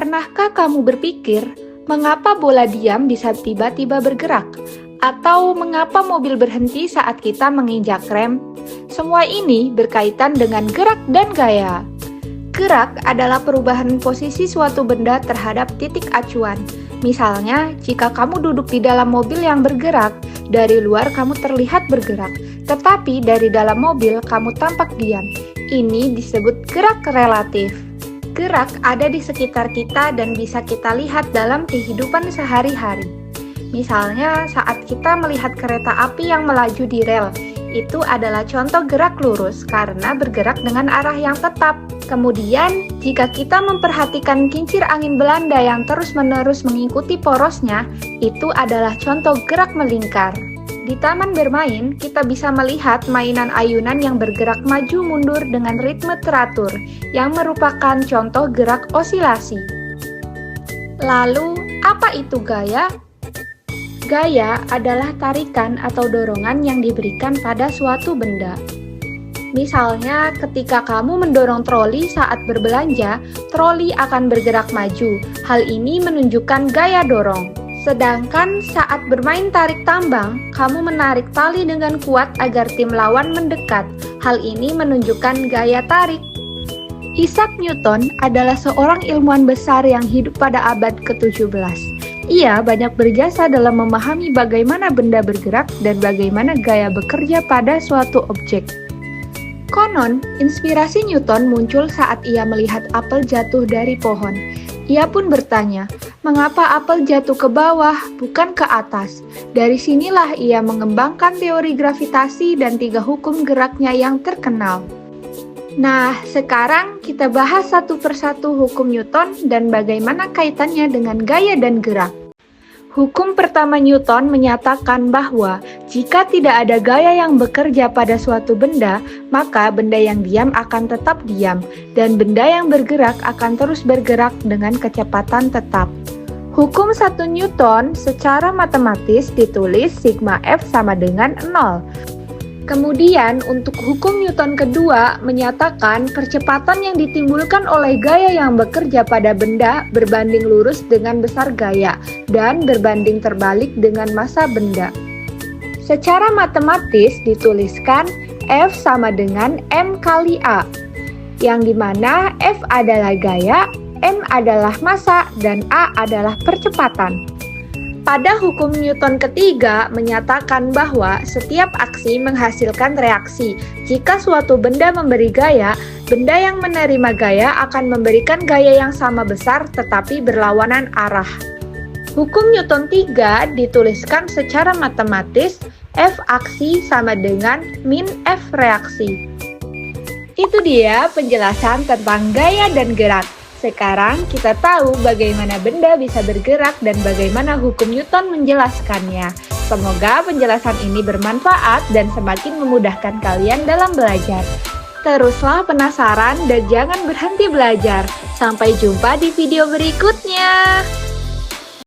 Pernahkah kamu berpikir, mengapa bola diam bisa tiba-tiba bergerak? Atau mengapa mobil berhenti saat kita menginjak rem? Semua ini berkaitan dengan gerak dan gaya. Gerak adalah perubahan posisi suatu benda terhadap titik acuan. Misalnya, jika kamu duduk di dalam mobil yang bergerak, dari luar kamu terlihat bergerak, tetapi dari dalam mobil kamu tampak diam. Ini disebut gerak relatif. Gerak ada di sekitar kita dan bisa kita lihat dalam kehidupan sehari-hari. Misalnya, saat kita melihat kereta api yang melaju di rel, itu adalah contoh gerak lurus karena bergerak dengan arah yang tetap. Kemudian, jika kita memperhatikan kincir angin Belanda yang terus-menerus mengikuti porosnya, itu adalah contoh gerak melingkar. Di taman bermain, kita bisa melihat mainan ayunan yang bergerak maju mundur dengan ritme teratur, yang merupakan contoh gerak osilasi. Lalu, apa itu gaya? Gaya adalah tarikan atau dorongan yang diberikan pada suatu benda. Misalnya, ketika kamu mendorong troli saat berbelanja, troli akan bergerak maju. Hal ini menunjukkan gaya dorong. Sedangkan saat bermain tarik tambang, kamu menarik tali dengan kuat agar tim lawan mendekat. Hal ini menunjukkan gaya tarik. Isaac Newton adalah seorang ilmuwan besar yang hidup pada abad ke-17. Ia banyak berjasa dalam memahami bagaimana benda bergerak dan bagaimana gaya bekerja pada suatu objek. Konon, inspirasi Newton muncul saat ia melihat apel jatuh dari pohon. Ia pun bertanya, mengapa apel jatuh ke bawah, bukan ke atas? Dari sinilah ia mengembangkan teori gravitasi dan 3 hukum geraknya yang terkenal. Nah, sekarang kita bahas satu persatu hukum Newton dan bagaimana kaitannya dengan gaya dan gerak. Hukum pertama Newton menyatakan bahwa jika tidak ada gaya yang bekerja pada suatu benda, maka benda yang diam akan tetap diam, dan benda yang bergerak akan terus bergerak dengan kecepatan tetap. Hukum 1 Newton secara matematis ditulis sigma F sama dengan 0. Kemudian, untuk hukum Newton kedua menyatakan percepatan yang ditimbulkan oleh gaya yang bekerja pada benda berbanding lurus dengan besar gaya dan berbanding terbalik dengan massa benda. Secara matematis dituliskan F sama dengan M kali A, yang dimana F adalah gaya, M adalah massa, dan A adalah percepatan. Pada hukum Newton ketiga menyatakan bahwa setiap aksi menghasilkan reaksi. Jika suatu benda memberi gaya, benda yang menerima gaya akan memberikan gaya yang sama besar tetapi berlawanan arah. Hukum Newton 3 dituliskan secara matematis F aksi sama dengan min F reaksi. Itu dia penjelasan tentang gaya dan gerak. Sekarang kita tahu bagaimana benda bisa bergerak dan bagaimana hukum Newton menjelaskannya. Semoga penjelasan ini bermanfaat dan semakin memudahkan kalian dalam belajar. Teruslah penasaran dan jangan berhenti belajar. Sampai jumpa di video berikutnya.